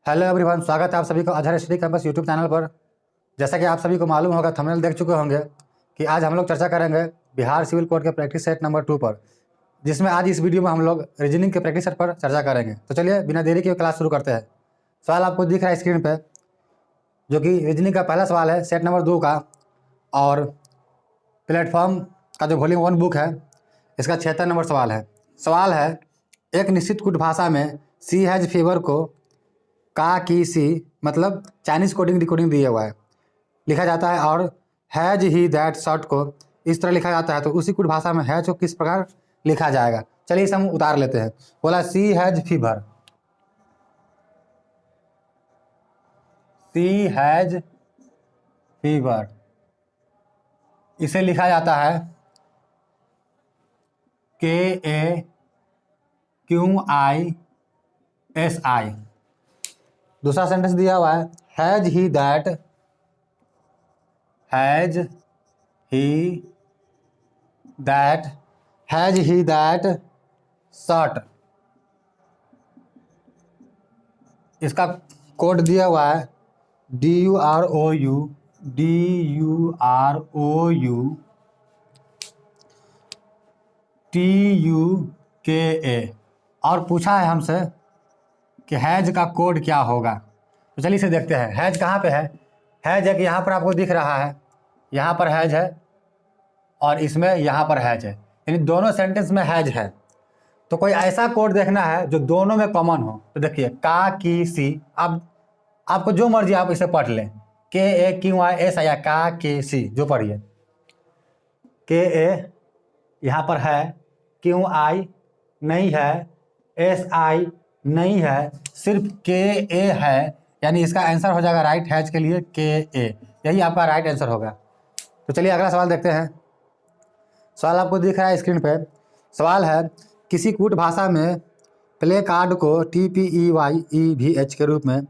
Hello everyone, स्वागत है आप सभी को Azhar study campus YouTube channel पर। जैसा कि आप सभी को मालूम होगा, थंबनेल देख चुके होंगे कि आज हम लोग चर्चा करेंगे बिहार सिविल कोड के प्रैक्टिस सेट नंबर 2 पर, जिसमें आज इस वीडियो में हम लोग रीजनिंग के प्रैक्टिस सेट पर चर्चा करेंगे। तो चलिए बिना देरी के क्लास शुरू करते हैं। सवाल आपको दिख रहा है स्क्रीन पर, जो कि रीजनिंग का पहला सवाल है सेट नंबर 2 का, और प्लेटफॉर्म का जो वॉल्यूम 1 बुक है इसका 76 नंबर सवाल है। सवाल है, एक निश्चित कुट भाषा में सी हैज फीवर को का की सी मतलब चाइनीज कोडिंग डिकोडिंग दिया हुआ है, लिखा जाता है, और हैज ही दैट शर्ट को इस तरह लिखा जाता है। तो उसी कुछ भाषा में हैज को किस प्रकार लिखा जाएगा, चलिए इसे हम उतार लेते हैं। बोला she has fever, she has fever, इसे लिखा जाता है KAQISI। दूसरा सेंटेंस दिया हुआ है has he that, has he that, has he that shirt, इसका कोड दिया हुआ है DUROU TUKA, और पूछा है हमसे कि हैज का कोड क्या होगा। तो चलिए इसे देखते हैं। हैज कहाँ पे है? हैज एक यहाँ पर आपको दिख रहा है, यहाँ पर हैज है और इसमें यहाँ पर हैज है, यानी दोनों सेंटेंस में हैज है। तो कोई ऐसा कोड देखना है जो दोनों में कॉमन हो। तो देखिए का की सी, अब आपको जो मर्जी आप इसे पढ़ लें, KAQIS या का की सी, जो पढ़िए। KA यहाँ पर है, QI नहीं है, SI नहीं है, सिर्फ KA है, यानी इसका आंसर हो जाएगा राइट हैज के लिए KA, यही आपका राइट आंसर होगा। तो चलिए अगला सवाल देखते हैं। सवाल आपको दिख रहा है स्क्रीन पे। सवाल है, किसी कूट भाषा में प्ले कार्ड को TPEYEVH के रूप में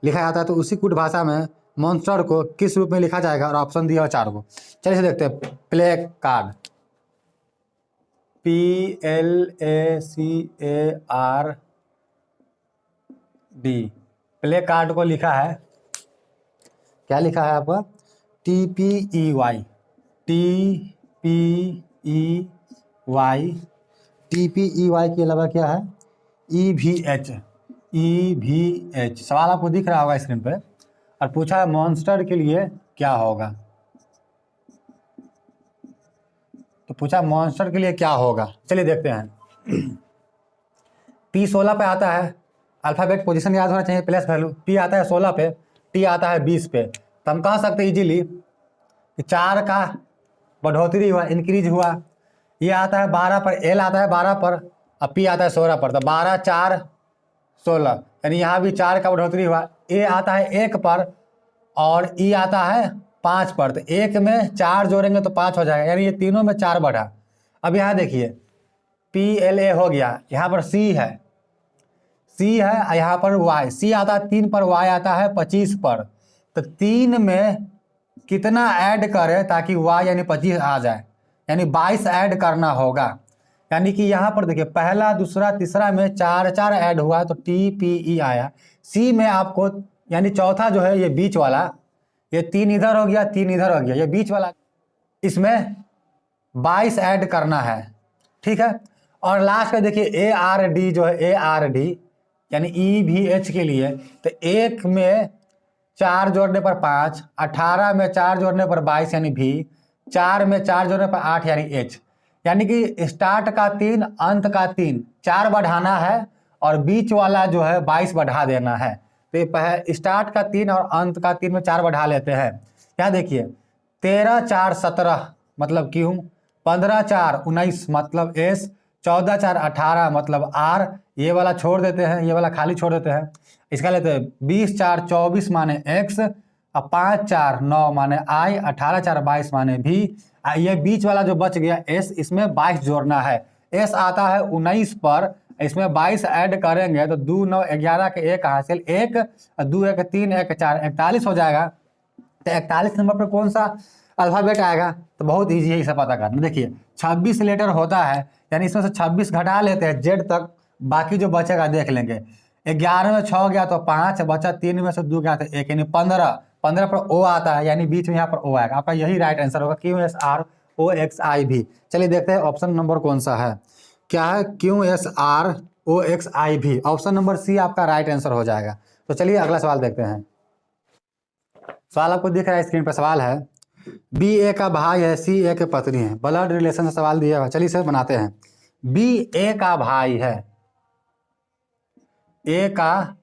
लिखा जाता है, तो उसी कूट भाषा में मॉन्स्टर को किस रूप में लिखा जाएगा, और ऑप्शन दिया हुआ 4 को। चलिए देखते हैं। Play card, PLACARD, play card को लिखा है, क्या लिखा है आपका? TPEY, TPEY के अलावा क्या है? EVH। सवाल आपको दिख रहा होगा स्क्रीन पे, और पूछा है मॉन्स्टर के लिए क्या होगा। तो पूछा मॉन्स्टर के लिए क्या होगा, चलिए देखते हैं। P 16 पे आता है, अल्फ़ाबेट पोजीशन याद होना चाहिए, प्लस वैल्यू। P आता है 16 पे, T आता है 20 पे। तो हम कह सकते हैं इजीली कि 4 का बढ़ोतरी हुआ, इंक्रीज हुआ। ये आता है 12 पर, L आता है 12 पर, अब P आता है 16 पर। तो 12 4 16, यानी यहाँ भी 4 का बढ़ोतरी हुआ। A आता है 1 पर और E आता है 5 पर। तो 1 में 4 जोड़ेंगे तो 5 हो जाएगा, यानी ये तीनों में 4 बढ़ा। अब यहाँ देखिए PLA हो गया, यहाँ पर C है, यहाँ पर Y, C आता है 3 पर, Y आता है 25 पर। तो 3 में कितना ऐड करें ताकि Y यानी 25 आ जाए, यानी 22 ऐड करना होगा। यानी कि यहाँ पर देखिए पहला दूसरा तीसरा में 4 4 ऐड हुआ तो TPE आया। C में आपको यानी चौथा जो है ये बीच वाला, ये 3 इधर हो गया 3 इधर हो गया, ये बीच वाला, इसमें 22 ऐड करना है, ठीक है। और लास्ट में देखिए ARD जो है, ARD यानी EVH के लिए, तो 1 में 4 जोड़ने पर 5, 18 में 4 जोड़ने पर 22 यानी V, 4 में 4 जोड़ने पर 8 यानी H। यानी कि स्टार्ट का 3 अंत का 3, 4 बढ़ाना है और बीच वाला जो है 22 बढ़ा देना है। तो ये स्टार्ट का 3 और अंत का 3 में 4 बढ़ा लेते हैं। यहाँ देखिए 13 4 17 मतलब Q, 15 4 19 मतलब S, 14 4 18 मतलब R, ये वाला छोड़ देते हैं, ये वाला खाली छोड़ देते हैं। इसका लेते हैं 20 4 24 माने X, अब 5 4 9 माने I, 18 4 22 माने V। ये बीच वाला जो बच गया S, इसमें 22 जोड़ना है। S आता है 19 पर, इसमें 22 ऐड करेंगे तो 2 9 11 के 1 हासिल 1, 2 1 3 1 4 41 हो जाएगा। तो 41 नंबर पर कौन सा अल्फ़ाबेट आएगा? तो बहुत ईजी है इसे पता करना। देखिए 26 लेटर होता है, यानी इसमें से 26 घटा लेते हैं Z तक, बाकी जो बचेगा देख लेंगे। 11 में 6 गया तो 5 बचा, 3 में से 2 गया तो 1, यानी 15। 15 पर ओ आता है, यानी बीच में यहाँ पर ओ आएगा। आपका यही राइट आंसर होगा, QSROXIV। चलिए देखते हैं ऑप्शन नंबर कौन सा है, क्या है QSROXIV। ऑप्शन नंबर सी आपका राइट आंसर हो जाएगा। तो चलिए अगला सवाल देखते हैं। सवाल आपको दिख रहा है स्क्रीन पर। सवाल है बी ए का भाई है, सी ए के पत्नी है, ब्लड रिलेशन से सवाल दिया हुआ। चलिए इसे बनाते हैं। बी ए का भाई है, ए का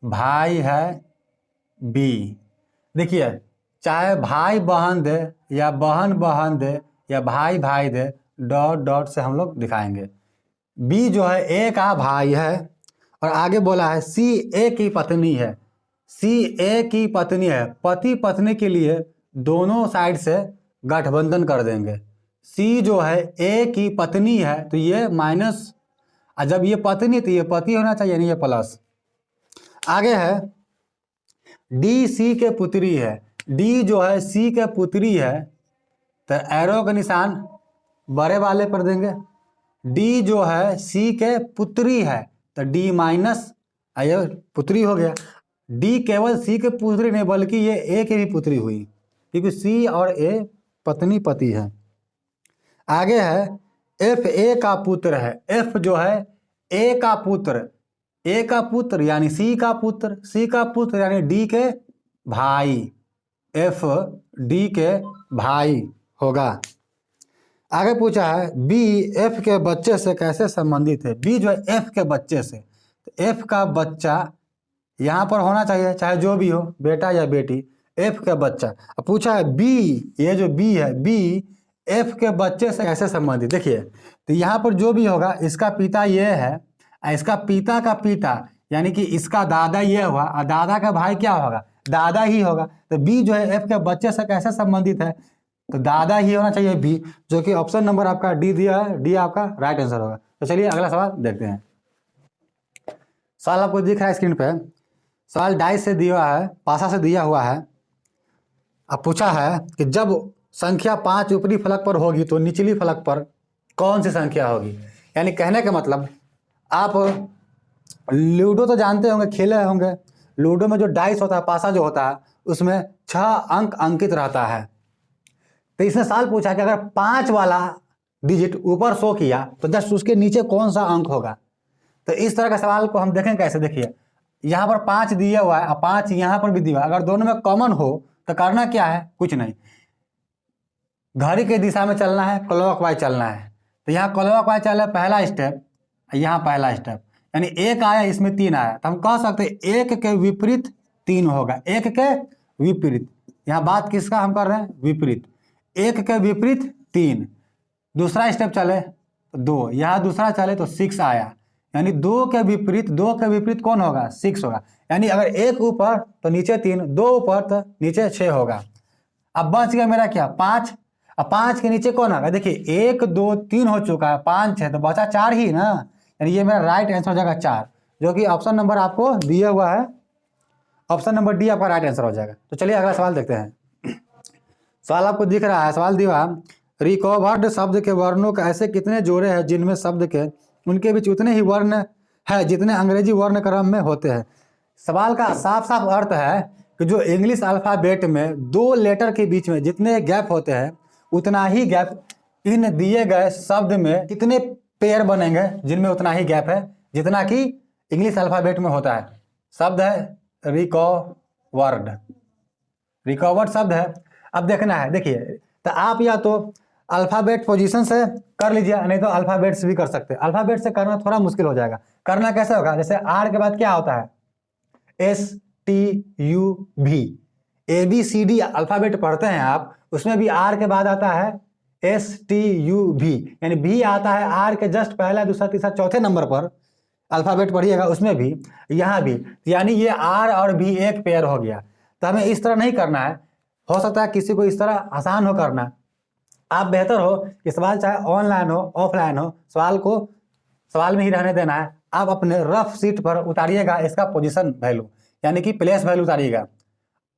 भाई है बी। देखिए, चाहे भाई बहन दे या बहन बहन दे या भाई भाई दे, डॉट डॉट से हम लोग दिखाएंगे। बी जो है ए का भाई है, और आगे बोला है सी ए की पत्नी है। सी ए की पत्नी है, पति पत्नी के लिए दोनों साइड से गठबंधन कर देंगे। सी जो है ए की पत्नी है, तो ये माइनस, और जब ये पत्नी तो ये पति होना चाहिए, नहीं ये प्लस। आगे है डी सी के पुत्री है। डी जो है सी के पुत्री है, तो एरो का निशान बड़े वाले पर देंगे। डी जो है सी के पुत्री है, तो डी माइनस, ये पुत्री हो गया। डी केवल सी के पुत्री नहीं बल्कि ये ए की भी पुत्री हुई, क्योंकि सी और ए पत्नी पति है। आगे है एफ ए का पुत्र है। एफ जो है ए का पुत्र, ए का पुत्र यानी सी का पुत्र, सी का पुत्र यानी डी के भाई, एफ डी के भाई होगा। आगे पूछा है बी एफ के बच्चे से कैसे संबंधित है। बी जो है एफ के बच्चे से, तो एफ का बच्चा यहाँ पर होना चाहिए, चाहे जो भी हो, बेटा या बेटी, एफ का बच्चा। अब पूछा है बी, ये जो बी है, बी एफ के बच्चे से कैसे संबंधित। देखिए, तो यहाँ पर जो भी होगा, इसका पिता ये है, इसका पिता का पिता यानी कि इसका दादा ये हुआ, और दादा का भाई क्या होगा, दादा ही होगा। तो बी जो है एफ के बच्चे से कैसे संबंधित है, तो दादा ही होना चाहिए बी, जो कि ऑप्शन नंबर आपका डी दिया है, डी आपका राइट आंसर होगा। तो चलिए अगला सवाल देखते हैं। सवाल आपको दिख रहा है स्क्रीन पे। सवाल डाइस से दिया है, पासा से दिया हुआ है। अब पूछा है कि जब संख्या 5 ऊपरी फलक पर होगी तो निचली फलक पर कौन सी संख्या होगी। यानी कहने का मतलब, आप लूडो तो जानते होंगे, खेले होंगे। लूडो में जो डाइस होता है, पासा जो होता है, उसमें 6 अंक अंकित रहता है। तो इसने सवाल पूछा कि अगर 5 वाला डिजिट ऊपर शो किया तो जस्ट उसके नीचे कौन सा अंक होगा। तो इस तरह का सवाल को हम देखें कैसे। देखिए, यहाँ पर 5 दिया हुआ है और 5 यहाँ पर भी दिया हुआ है। अगर दोनों में कॉमन हो तो करना क्या है, कुछ नहीं, घड़ी की दिशा में चलना है, क्लॉकवाइज चलना है। तो यहाँ क्लॉकवाइज चल रहा है पहला स्टेप, यहाँ पहला स्टेप, यानी 1 आया, इसमें 3 आया, तो हम कह सकते हैं 1 के विपरीत 3 होगा। 1 के विपरीत, यहाँ बात किसका हम कर रहे हैं, विपरीत। 1 के विपरीत 3। दूसरा स्टेप चले तो 2, यहाँ दूसरा चले तो 6 आया, यानी 2 के विपरीत कौन होगा, 6 होगा। यानी अगर 1 ऊपर तो नीचे 3, 2 ऊपर तो नीचे 6 होगा। अब बच गया मेरा क्या, 5। अब 5 के नीचे कौन होगा, देखिए 1 2 3 हो चुका है, 5 6 तो बचा 4 ही ना, यानी ये मेरा राइट आंसर हो जाएगा 4, जो कि ऑप्शन नंबर आपको दिया हुआ है, ऑप्शन नंबर डी आपका राइट आंसर हो जाएगा। तो चलिए अगला सवाल देखते हैं। सवाल आपको दिख रहा है, सवाल दिया रिकवर्ड शब्द के वर्णों के ऐसे कितने जोड़े हैं जिनमें शब्द के उनके बीच उतने ही वर्ण है जितने अंग्रेजी वर्ण क्रम में होते हैं। सवाल का साफ साफ अर्थ है कि जो इंग्लिश अल्फ़ाबेट में 2 लेटर के बीच में जितने गैप होते हैं, उतना ही गैप इन दिए गए शब्द में कितने पेयर बनेंगे जिनमें उतना ही गैप है जितना कि इंग्लिश अल्फ़ाबेट में होता है। शब्द है रिकवर्ड शब्द है। अब देखना है, देखिए, तो आप या तो अल्फ़ाबेट पोजीशन से कर लीजिए, नहीं तो अल्फ़ाबेट से भी कर सकते हैं। अल्फ़ाबेट से करना थोड़ा मुश्किल हो जाएगा। करना कैसे होगा, जैसे आर के बाद क्या होता है, STUV, ABCD अल्फ़ाबेट पढ़ते हैं आप, उसमें भी आर के बाद आता है STUV, यानी भी आता है आर के जस्ट पहला दूसरा तीसरा चौथे नंबर पर अल्फ़ाबेट पढ़िएगा, उसमें भी, यहाँ भी, यानी ये आर और भी एक पेयर हो गया। तो हमें इस तरह नहीं करना है, हो सकता है किसी को इस तरह आसान हो करना। आप बेहतर हो कि सवाल चाहे ऑनलाइन हो ऑफलाइन हो, सवाल को सवाल में ही रहने देना है। आप अपने रफ शीट पर उतारिएगा इसका पोजीशन वैल्यू, यानी कि प्लेस वैल्यू उतारिएगा।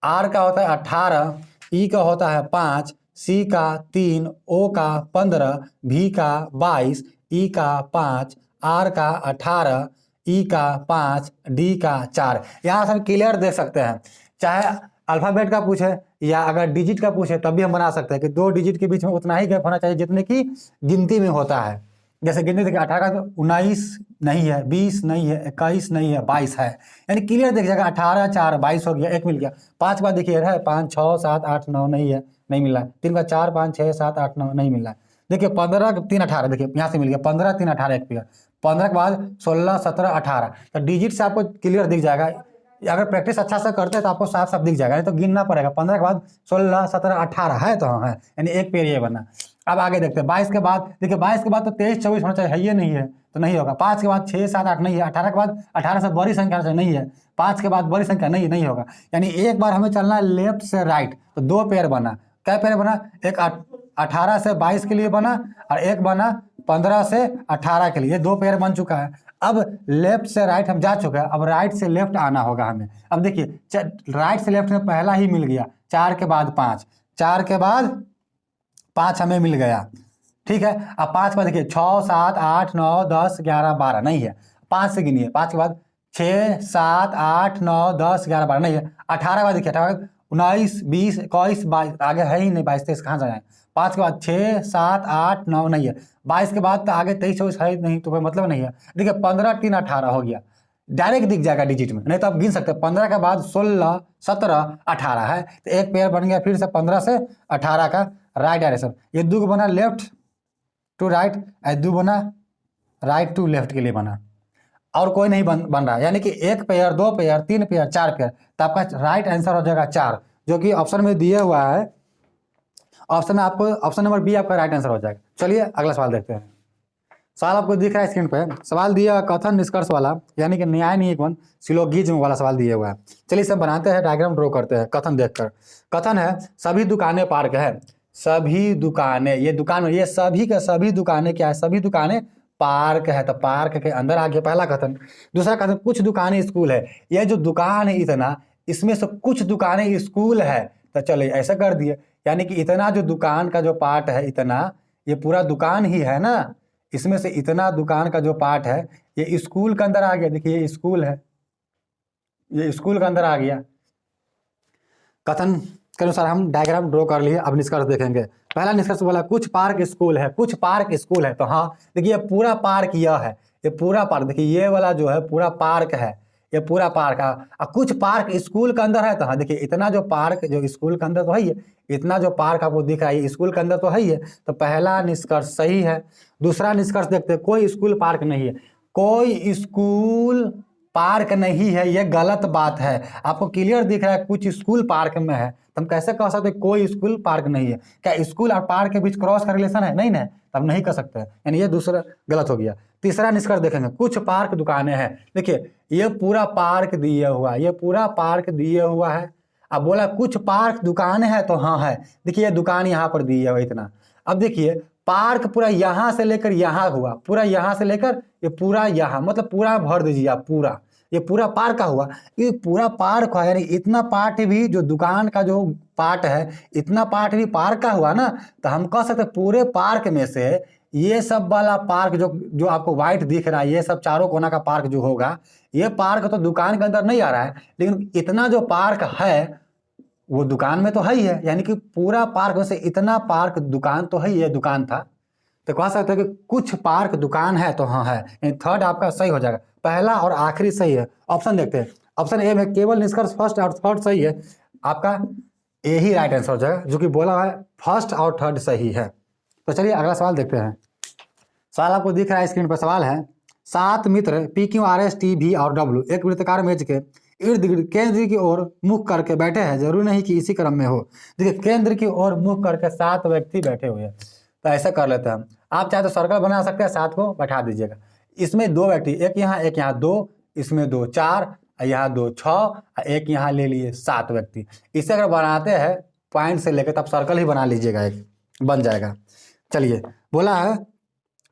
आर का होता है 18, ई का होता है 5, सी का 3, ओ का 15, भी का 22, ई का 5, आर का 18, ई का 5, डी का 4। यहाँ से हम क्लियर देख सकते हैं, चाहे अल्फ़ाबेट का पूछे या अगर डिजिट का पूछे तब भी हम बना सकते हैं कि 2 डिजिट के बीच में उतना ही गैप होना चाहिए जितने की गिनती में होता है। जैसे गिनती देखिए 18 तो 19 नहीं है, 20 नहीं है, 21 नहीं है, 22 है। यानी क्लियर देख जाएगा 18 4 22 हो गया, 1 मिल गया। 5 के बाद देखिए है 5 6 7 8 9 नहीं है, नहीं मिल रहा है। 3 का 4 5 6 7 8 9 नहीं मिल रहा है। देखिए 15 3 18 देखिए यहाँ से मिल गया 15 3 18 एक पेयर। 15 के बाद 16 17 18 तो डिजिट से आपको क्लियर दिख जाएगा। अगर प्रैक्टिस अच्छा से करते हैं तो आपको साफ साफ दिख जाएगा, नहीं तो गिनना पड़ेगा। 15 के बाद 16 17 18 है तो हाँ है, यानी एक पेयर ये बना। अब आगे देखते हैं 22 के बाद, देखिए 22 के बाद तो 23 24 होना चाहिए, है ये नहीं है तो नहीं होगा। 5 के बाद 6 7 8 नहीं है। 18 के बाद 18 से बड़ी संख्या से नहीं है। 5 के बाद बड़ी संख्या नहीं होगा। यानी एक बार हमें चलना है लेफ्ट से राइट, तो 2 पेयर बना। क्या पेयर बना? एक 18 से 22 के लिए बना और एक बना 15 से 18 के लिए। ये 2 पेयर बन चुका है। अब लेफ्ट से राइट हम जा चुके हैं, अब राइट से लेफ्ट आना होगा हमें। अब देखिए राइट से लेफ्ट में पहला ही मिल गया, 4 के बाद 5, 4 के बाद 5 हमें मिल गया, ठीक है। अब 5 पर देखिए 6 7 8 9 10 11 12 नहीं है। 5 से गिनिए, 5 के बाद 6 7 8 9 10 11 12 नहीं है। 18 के बाद देखिए 18 19 20 21 22 आगे है ही नहीं, 22 23 कहाँ से आए। 5 के बाद 6 7 8 9 नहीं है। 22 के बाद तो आगे 23 24 है नहीं, तो कोई मतलब नहीं है। देखिए 15 3 18 हो गया, डायरेक्ट दिख जाएगा डिजिट में, नहीं तो आप गिन सकते हैं। 15 के बाद 16 17 18 है, तो एक पेयर बन गया फिर से 15 से 18 का राइट डायरेक्शन। ये 2 बना लेफ्ट टू राइट, 2 बना राइट टू लेफ्ट के लिए बना, और कोई नहीं बन रहा। यानी कि 1 पेयर 2 पेयर 3 पेयर 4 पेयर, तो आपका राइट आंसर हो जाएगा 4, जो कि ऑप्शन में दिया हुआ है। ऑप्शन में आपको ऑप्शन नंबर बी आपका राइट आंसर हो जाएगा। चलिए अगला सवाल देखते हैं। सवाल आपको दिख रहा है स्क्रीन पे, सवाल दिया कथन निष्कर्ष वाला, यानी कि न्याय नियमन सिलोगिज्म वाला सवाल दिया हुआ है। चलिए इसे बनाते हैं, डायग्राम ड्रॉ करते हैं कथन देखकर। कथन है सभी दुकानें पार्क है। सभी दुकानें, ये दुकान, ये सभी के सभी दुकानें क्या है? सभी दुकानें पार्क है, तो पार्क के अंदर आ गया पहला कथन। दूसरा कथन कुछ दुकानें स्कूल है। ये जो दुकान है इतना, इसमें से कुछ दुकानें स्कूल है, तो चलिए ऐसा कर दिए, यानी कि इतना जो दुकान का जो पार्ट है इतना, ये पूरा दुकान ही है ना। इसमें से इतना दुकान का जो पार्ट है ये स्कूल के अंदर आ गया। देखिए ये स्कूल है, ये स्कूल के अंदर आ गया। कथन के अनुसार हम डायग्राम ड्रॉ कर लिए। अब निष्कर्ष देखेंगे। पहला निष्कर्ष बोला कुछ पार्क स्कूल है, कुछ पार्क स्कूल है, तो हाँ देखिए पूरा पार्क यह है, ये पूरा पार्क, देखिए ये वाला जो है पूरा पार्क है, ये पूरा पार्क है। कुछ पार्क स्कूल के अंदर है, तो हाँ देखिए इतना जो पार्क जो स्कूल के अंदर तो है ही है, इतना जो पार्क आपको दिख रहा है स्कूल के अंदर तो है ही है, तो पहला निष्कर्ष सही है। दूसरा निष्कर्ष देखते हैं, कोई स्कूल पार्क नहीं है। कोई स्कूल पार्क नहीं है, ये गलत बात है। आपको क्लियर दिख रहा है कुछ स्कूल पार्क में है, तो हम कैसे कह सकते हैं कोई स्कूल पार्क नहीं है? क्या स्कूल और पार्क के बीच क्रॉस का रिलेशन है? नहीं ना, तब नहीं कर सकते हैं, यानी ये दूसरा गलत हो गया। तीसरा निष्कर्ष देखेंगे, कुछ पार्क दुकानें हैं। देखिए ये पूरा पार्क दिया हुआ, ये पूरा पार्क दिया हुआ है। अब बोला कुछ पार्क दुकानें हैं, तो हाँ है। देखिए ये दुकान यहाँ पर दिया हुआ इतना। अब देखिए पार्क पूरा यहाँ से लेकर यहाँ हुआ, पूरा यहाँ से लेकर ये पूरा यहाँ, मतलब पूरा भर दीजिए आप, पूरा ये पूरा पार्क का हुआ। ये पूरा पार्क हुआ, यानी इतना पार्ट भी जो दुकान का जो पार्ट है, इतना पार्ट भी पार्क का हुआ ना। तो हम कह सकते पूरे पार्क में से ये सब वाला पार्क जो आपको व्हाइट दिख रहा है, ये सब चारों कोना का पार्क जो होगा, ये पार्क तो दुकान के अंदर नहीं आ रहा है, लेकिन इतना जो पार्क है वो दुकान में तो है ही है। यानी कि पूरा पार्क में से इतना पार्क दुकान तो है ही है, दुकान था। तो कह सकते हैं कि कुछ पार्क दुकान है, तो हाँ है, यानी थर्ड आपका सही हो जाएगा। पहला और आखिरी सही है। ऑप्शन देखते हैं, ऑप्शन ए में केवल निष्कर्ष फर्स्ट और थर्ड सही है, आपका ए ही राइट आंसर हो जाएगा, जो कि बोला है फर्स्ट और थर्ड सही है। तो चलिए अगला सवाल देखते हैं। सवाल आपको दिख रहा है स्क्रीन पर। सवाल है 7 मित्र P Q R S T V और डब्ल्यू एक वृत्ताकार मेज के इर्द गिर्द केंद्र की ओर मुख करके बैठे हैं, जरूरी नहीं कि इसी क्रम में हो। देखिए केंद्र की ओर मुख करके 7 व्यक्ति बैठे हुए हैं, तो ऐसा कर लेते हैं हम। आप चाहे तो सर्कल बना सकते हैं, 7 को बैठा दीजिएगा। इसमें 2 व्यक्ति, एक यहाँ 2, इसमें 2 4, यहाँ 2 6, एक यहाँ ले लिए 7 व्यक्ति। इसे अगर बनाते हैं पॉइंट से लेकर, तब सर्कल ही बना लीजिएगा, एक बन जाएगा। चलिए बोला है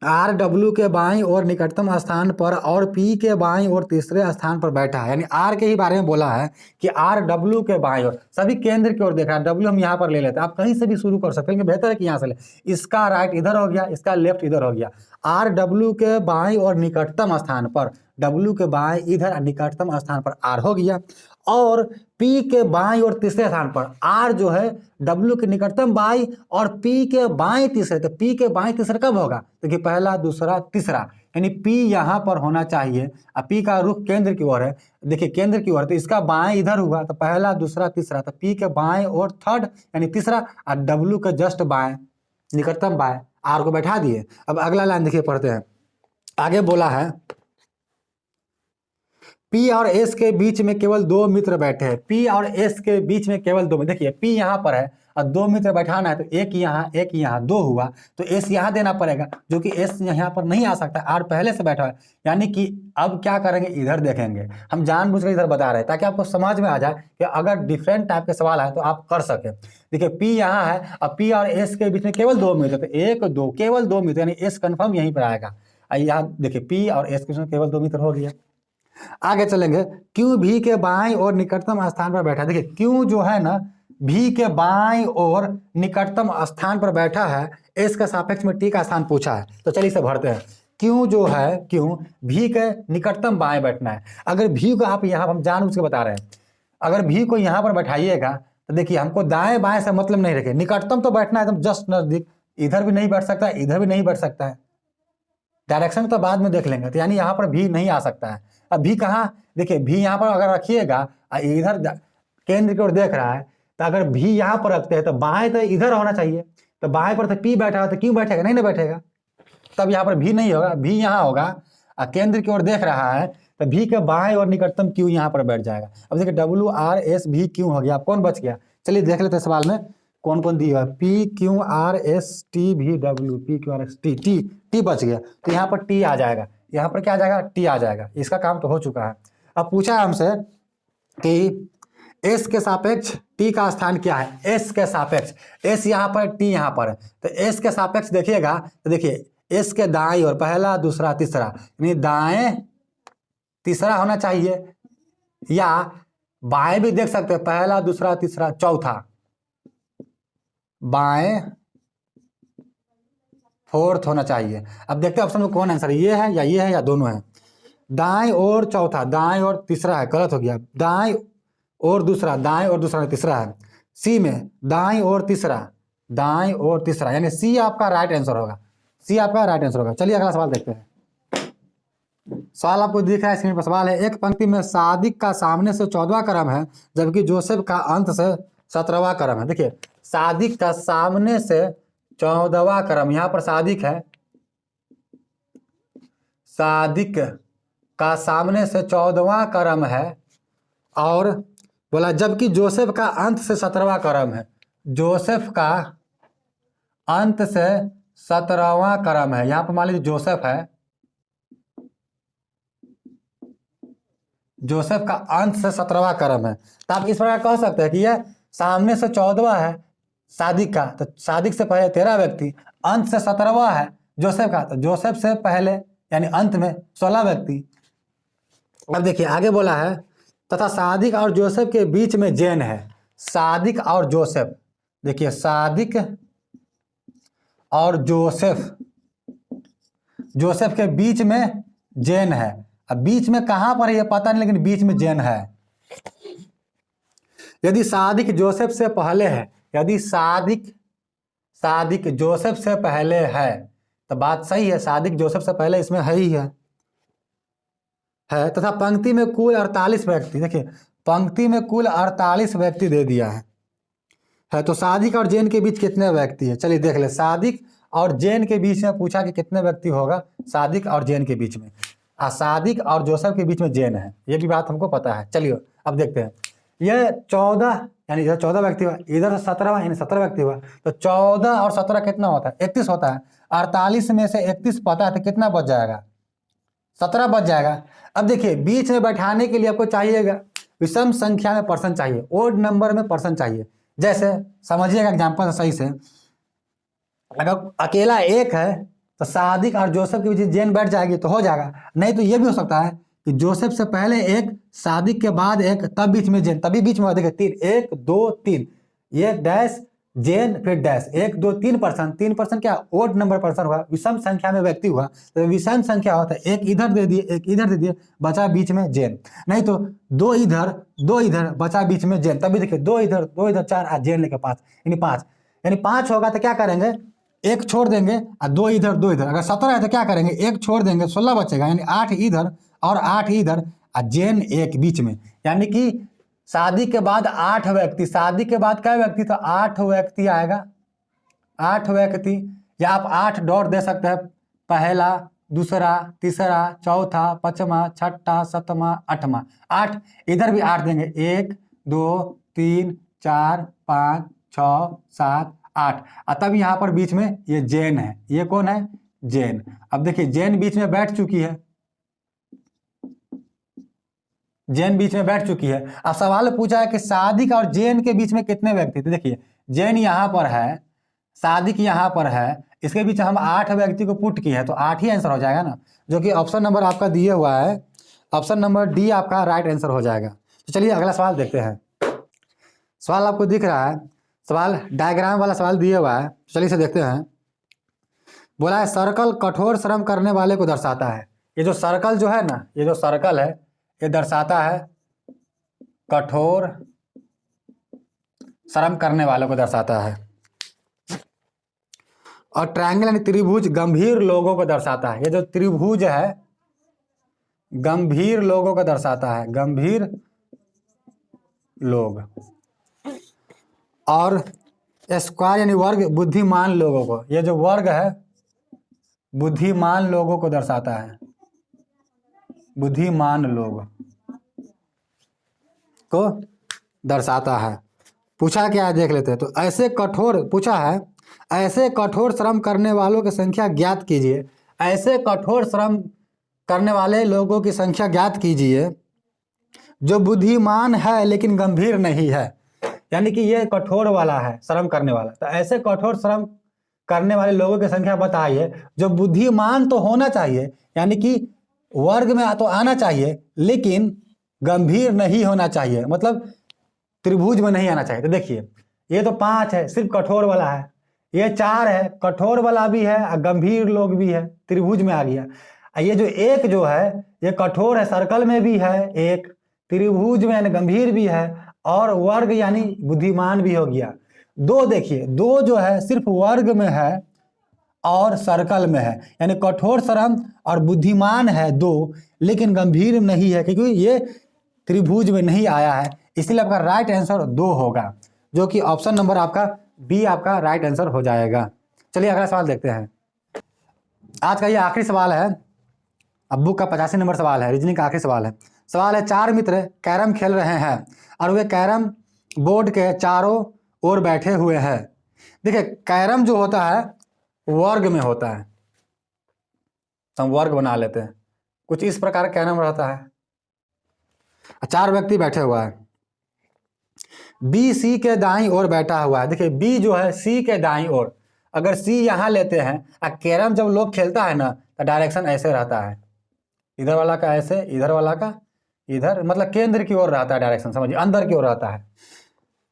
आर डब्ल्यू के बाईं और निकटतम स्थान पर और पी के बाईं और तीसरे स्थान पर बैठा है। यानी आर के ही बारे में बोला है कि आर डब्ल्यू के बाईं ओर, सभी केंद्र की ओर देख रहा है। डब्ल्यू हम यहाँ पर ले लेते हैं, आप कहीं से भी शुरू कर सकते हैं, बेहतर है कि यहाँ से ले। इसका राइट इधर हो गया, इसका लेफ्ट इधर हो गया। आर डब्ल्यू के बाईं और निकटतम स्थान पर, डब्ल्यू के बाईं इधर, निकटतम स्थान पर आर हो गया। और पी के बाईं और तीसरे स्थान पर आर जो है डब्ल्यू के निकटतम बाईं और पी के बाईं तीसरे। तो पी के बाईं तीसरे कब होगा? देखिए पहला, दूसरा, तीसरा, यानी पी यहाँ पर होना चाहिए। अब पी का रुख केंद्र की ओर है, देखिए केंद्र की ओर, तो इसका बाएं इधर हुआ, तो पहला, दूसरा, तीसरा, तो पी के बाएं और थर्ड यानी तीसरा, और डब्ल्यू के जस्ट बाएं, निकटतम बाएं, आर को बैठा दिए। अब अगला लाइन देखिए, पढ़ते हैं। आगे बोला है पी और एस के बीच में केवल दो मित्र बैठे हैं। पी और एस के बीच में केवल दो मित्र, देखिए पी यहाँ पर है और दो मित्र बैठाना है, तो एक यहाँ दो हुआ, तो एस यहाँ देना पड़ेगा, जो कि एस यहाँ पर नहीं आ सकता, आर पहले से बैठा है। यानी कि अब क्या करेंगे, इधर देखेंगे। हम जानबूझकर इधर बता रहे हैं ताकि आपको समझ में आ जाए कि अगर डिफरेंट टाइप के सवाल आए तो आप कर सके। देखिए पी यहाँ है और पी और एस के बीच में केवल दो मित्र, तो एक, दो, केवल दो मित्र, यानी एस कन्फर्म यहीं पर आएगा। यहाँ देखिए पी और एस के बीच में केवल दो मित्र हो गया। आगे चलेंगे, क्यू भी के बाईं और निकटतम स्थान पर बैठा। देखिए क्यू जो है ना, भी के बाईं और निकटतम स्थान पर बैठा है। एस के सापेक्ष में टी का स्थान पूछा है, तो चलिए इसे भरते हैं। क्यू जो है, क्यू भी के निकटतम बाएं बैठना है। अगर भी को आप यहाँ, हम जानबूझ के बता रहे हैं, अगर भी को यहाँ पर बैठाइएगा तो देखिए हमको दाएं बाएं से मतलब नहीं रखे, निकटतम तो बैठना है एकदम जस्ट नजदीक। इधर भी नहीं बैठ सकता है, इधर भी नहीं बैठ सकता है, डायरेक्शन तो बाद में देख लेंगे। तो यानी यहाँ पर भी नहीं आ सकता है। अब भी कहाँ, देखिए भी यहाँ पर अगर रखिएगा, इधर केंद्र की ओर देख रहा है, तो अगर भी यहाँ पर रखते हैं तो बाएं तो इधर होना चाहिए, तो बाएं पर तो पी बैठा है, तो क्यों बैठेगा? नहीं ना बैठेगा, तब यहाँ पर भी नहीं होगा, भी यहाँ होगा और केंद्र की ओर देख रहा है, तो भी के बाएं और निकटतम क्यू यहाँ पर बैठ जाएगा। अब देखिए डब्ल्यू आर एस भी क्यू हो गया, अब कौन बच गया? चलिए देख लेते हैं सवाल में कौन कौन दिया है। P Q R S T भी W, P Q R S T, T बच गया, तो यहाँ पर टी आ जाएगा, यहाँ पर क्या आ जाएगा? टी आ जाएगा। इसका काम तो हो चुका है। अब पूछा है हमसे कि एस के सापेक्ष टी का स्थान क्या है। एस के सापेक्ष, एस यहाँ पर, टी यहाँ पर है, तो एस के सापेक्ष देखिएगा, तो देखिए एस के दाएं और पहला, दूसरा, तीसरा, यानी दाएं तीसरा होना चाहिए, या बाएं भी देख सकते हैं, पहला, दूसरा, तीसरा, चौथा, बाएं फोर्थ होना चाहिए। अब देखते हैं ऑप्शन में कौन आंसर है, ये है या ये है या दोनों है। दाएं और चौथा, दाएं और तीसरा है, गलत हो गया। दाएं और दूसरा, दाएं और दूसरा तीसरा है। सी में दाएं और तीसरा, दाएं और तीसरा, यानी सी आपका राइट आंसर होगा, सी आपका राइट आंसर होगा। चलिए अगला सवाल देखते हैं। सवाल आपको दिख रहा है स्क्रीन पर। सवाल है, एक पंक्ति में सादिक का सामने से 14वां क्रम है जबकि जोसेफ का अंत से 17वां क्रम है। देखिए सादिक का सामने से 14वां क्रम, यहाँ पर सादिक है, सादिक का सामने से 14वां क्रम है, और बोला जबकि जोसेफ का अंत से 17वां क्रम है। जोसेफ का अंत से 17वां क्रम है, यहाँ पर मान लीजिए जोसेफ है, जोसेफ का अंत से 17वां क्रम है, तो आप इस प्रकार कह सकते हैं कि यह सामने से 14वां है सादिक का, तो सादिक से पहले 13 व्यक्ति, अंत से 17वां है जोसेफ का, तो जोसेफ से पहले यानी अंत में 16 व्यक्ति। अब देखिए आगे बोला है, तथा सादिक और जोसेफ के बीच में जेन है। सादिक और जोसेफ, देखिए सादिक और जोसेफ, जोसेफ के बीच में जेन है। अब बीच में कहां पर है ये पता नहीं, लेकिन बीच में जेन है। यदि सादिक जोसेफ से पहले है, यदि सादिक जोसेफ से पहले है तो बात सही है, सादिक जोसेफ से पहले इसमें है ही है। तथा पंक्ति में कुल 48 व्यक्ति, देखिए पंक्ति में कुल 48 व्यक्ति दे दिया है, तो सादिक और जेन के बीच कितने व्यक्ति है? चलिए देख ले, सादिक और जेन के बीच में पूछा कि कितने व्यक्ति होगा, सादिक और जेन के बीच में, सादिक और जोसेफ के बीच में जेन है, ये भी बात हमको पता है। चलिए अब देखते हैं, ये 14 यानी इधर 14 व्यक्ति हुआ, इधर 17 यानी 17 व्यक्ति हुआ, तो 14 और 17 कितना होता है? 31 होता है। 48 में से 31 पता है तो कितना बच जाएगा? 17 बच जाएगा। अब देखिए बीच में बैठाने के लिए आपको चाहिएगा विषम संख्या में पर्सन चाहिए, ओड नंबर में पर्सन चाहिए। जैसे समझिएगा एग्जाम्पल सही से, अगर अकेला एक है तो सादिक और जोसेफ के बीच जेन बैठ जाएगी तो हो जाएगा। नहीं तो ये भी हो सकता है कि जोसेफ से पहले एक, सादिक के बाद एक, तब बीच में जेन, तभी बीच में देखिए 3, 1 2 3, ये डैश जेन फिर डैश, 1 2 3%, 3% क्या ओड नंबर पर्सन हुआ, विषम संख्या में व्यक्ति हुआ, तो विषम संख्या होता है, एक इधर दे दिए एक इधर दे दिए, बचा बीच में जेन। नहीं तो 2 इधर बचा बीच में जेन, तभी देखिए 2 इधर 4 जेन लेके 5, यानी 5 होगा तो क्या करेंगे, एक छोड़ देंगे और 2 इधर 2 इधर। अगर 17 है तो क्या करेंगे, एक छोड़ देंगे 16 बचेगा, यानी 8 इधर और 8 इधर और जेन एक बीच में। यानी कि शादी के बाद 8 व्यक्ति, शादी के बाद क्या व्यक्ति, तो 8 व्यक्ति आएगा, 8 व्यक्ति, या आप 8 डॉट दे सकते हैं, पहला दूसरा तीसरा चौथा पांचवा छठा सातवां आठवां, 8 इधर भी 8 देंगे, 1 2 3 4 5 6 7 8, और तब यहाँ पर बीच में ये जेन है, ये कौन है, जेन। अब देखिए जेन बीच में बैठ चुकी है, जेन बीच में बैठ चुकी है। अब सवाल पूछा है कि सादिक और जेन के बीच में कितने व्यक्ति थे। देखिए जेन यहाँ पर है, सादिक यहाँ पर है, इसके बीच हम 8 व्यक्ति को पुट किए हैं, तो 8 ही आंसर हो जाएगा ना, जो कि ऑप्शन नंबर आपका दिया हुआ है, ऑप्शन नंबर डी आपका राइट आंसर हो जाएगा। तो चलिए अगला सवाल देखते हैं। सवाल आपको दिख रहा है, सवाल डायग्राम वाला सवाल दिया हुआ है, चलिए इसे देखते हैं। बोला है सर्कल कठोर श्रम करने वाले को दर्शाता है। ये जो सर्कल जो है ना, ये जो सर्कल है ये दर्शाता है कठोर श्रम करने वालों को दर्शाता है, और ट्रायंगल यानी त्रिभुज गंभीर लोगों को दर्शाता है। ये जो त्रिभुज है गंभीर लोगों को दर्शाता है, गंभीर लोग, और स्क्वायर यानी वर्ग बुद्धिमान लोगों को, ये जो वर्ग है बुद्धिमान लोगों को दर्शाता है, बुद्धिमान लोग को दर्शाता है। पूछा क्या है देख लेते हैं। तो ऐसे कठोर, पूछा है ऐसे कठोर श्रम करने वालों की संख्या ज्ञात कीजिए, ऐसे कठोर श्रम करने वाले लोगों की संख्या ज्ञात कीजिए जो बुद्धिमान है लेकिन गंभीर नहीं है। यानी कि ये कठोर वाला है, श्रम करने वाला, तो ऐसे कठोर श्रम करने वाले लोगों की संख्या बताइए जो बुद्धिमान तो होना चाहिए, यानी कि वर्ग में तो आना चाहिए लेकिन गंभीर नहीं होना चाहिए, मतलब त्रिभुज में नहीं आना चाहिए। तो देखिए ये तो 5 है, सिर्फ कठोर वाला है, ये 4 है, कठोर वाला भी है और गंभीर लोग भी है, त्रिभुज में आ गया। ये जो 1 जो है ये कठोर है, सर्कल में भी है, 1 त्रिभुज में यानी गंभीर भी है, और वर्ग यानी बुद्धिमान भी हो गया। 2 देखिए 2 जो है सिर्फ वर्ग में है और सर्कल में है, यानी कठोर श्रम और बुद्धिमान है 2, लेकिन गंभीर नहीं है क्योंकि ये त्रिभुज में नहीं आया है, इसलिए आपका राइट आंसर 2 होगा, जो कि ऑप्शन नंबर आपका बी आपका राइट आंसर हो जाएगा। चलिए अगला सवाल देखते हैं। आज का ये आखिरी सवाल है, अब बुक का 85 नंबर सवाल है, रीजनिंग का आखिरी सवाल है। सवाल है 4 मित्र कैरम खेल रहे हैं और वे कैरम बोर्ड के चारों ओर बैठे हुए हैं। देखिए कैरम जो होता है वर्ग में होता है, हम वर्ग बना लेते हैं, कुछ इस प्रकार कैरम रहता है, 4 व्यक्ति बैठे हुआ है, बी सी के दाईं ओर बैठा हुआ है। देखिए बी जो है सी के दाईं ओर, अगर सी यहाँ लेते हैं, कैरम जब लोग खेलता है ना तो डायरेक्शन ऐसे रहता है, इधर वाला का ऐसे, इधर वाला का इधर, मतलब केंद्र की ओर रहता है डायरेक्शन, समझिए अंदर की ओर रहता है।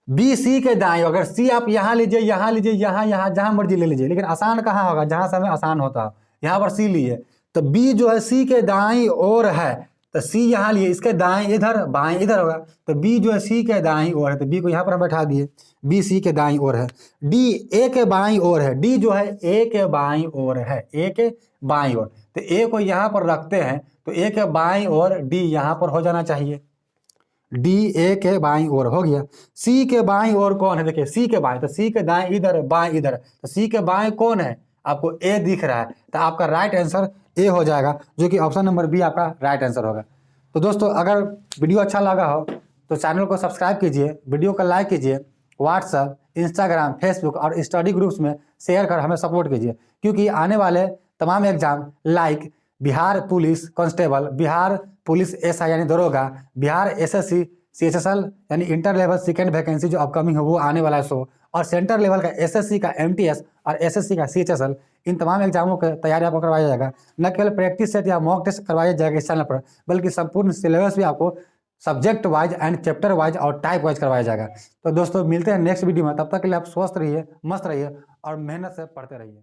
बी सी के दाईं, अगर सी आप यहाँ लीजिए यहाँ लीजिए यहाँ जहाँ मर्जी ले लीजिए, लेकिन आसान कहाँ होगा, जहाँ समय आसान होता है, यहाँ पर सी लिए, तो बी जो है सी के दाईं ओर है, तो सी यहाँ लिए, इसके दाएं इधर बाएं इधर होगा, तो बी जो है सी के दाईं ओर है, तो बी को यहाँ पर हम बैठा दिए, बी सी के दाईं ओर है। डी ए के बाईं ओर है, डी जो है ए के बाईं ओर है, ए के बाईं ओर, तो ए को यहाँ पर रखते हैं, तो ए के बाईं ओर डी यहाँ पर हो जाना चाहिए, डी ए के बाईं ओर हो गया। सी के बाईं ओर कौन है, देखिए सी के बाईं, तो सी के दाएं इधर बाएं इधर, तो सी के बाएं कौन है, आपको ए दिख रहा है, तो आपका राइट आंसर ए हो जाएगा, जो कि ऑप्शन नंबर बी आपका राइट आंसर होगा। तो दोस्तों अगर वीडियो अच्छा लगा हो तो चैनल को सब्सक्राइब कीजिए, वीडियो को लाइक कीजिए, व्हाट्सएप, इंस्टाग्राम, फेसबुक और स्टडी ग्रुप्स में शेयर कर हमें सपोर्ट कीजिए, क्योंकि आने वाले तमाम exam like Bihar police constable, Bihar police SI यानी दरोगा, बिहार एसएससी CHSL यानी इंटर लेवल सेकेंड वैकेंसी जो अपकमिंग है वो आने वाला है, सो और सेंटर लेवल का एसएससी का एमटीएस और एसएससी का सीएचएसएल, इन तमाम एग्जामों की तैयारी आपको करवाया जाएगा। न केवल प्रैक्टिस सेट या मॉक टेस्ट करवाया जाएगा इस चैनल पर, बल्कि संपूर्ण सिलेबस भी आपको subject wise and chapter wise और टाइप वाइज करवाया जाएगा। तो दोस्तों मिलते हैं नेक्स्ट वीडियो में, तब तक के लिए आप स्वस्थ रहिए, मस्त रहिए और मेहनत से पढ़ते रहिए।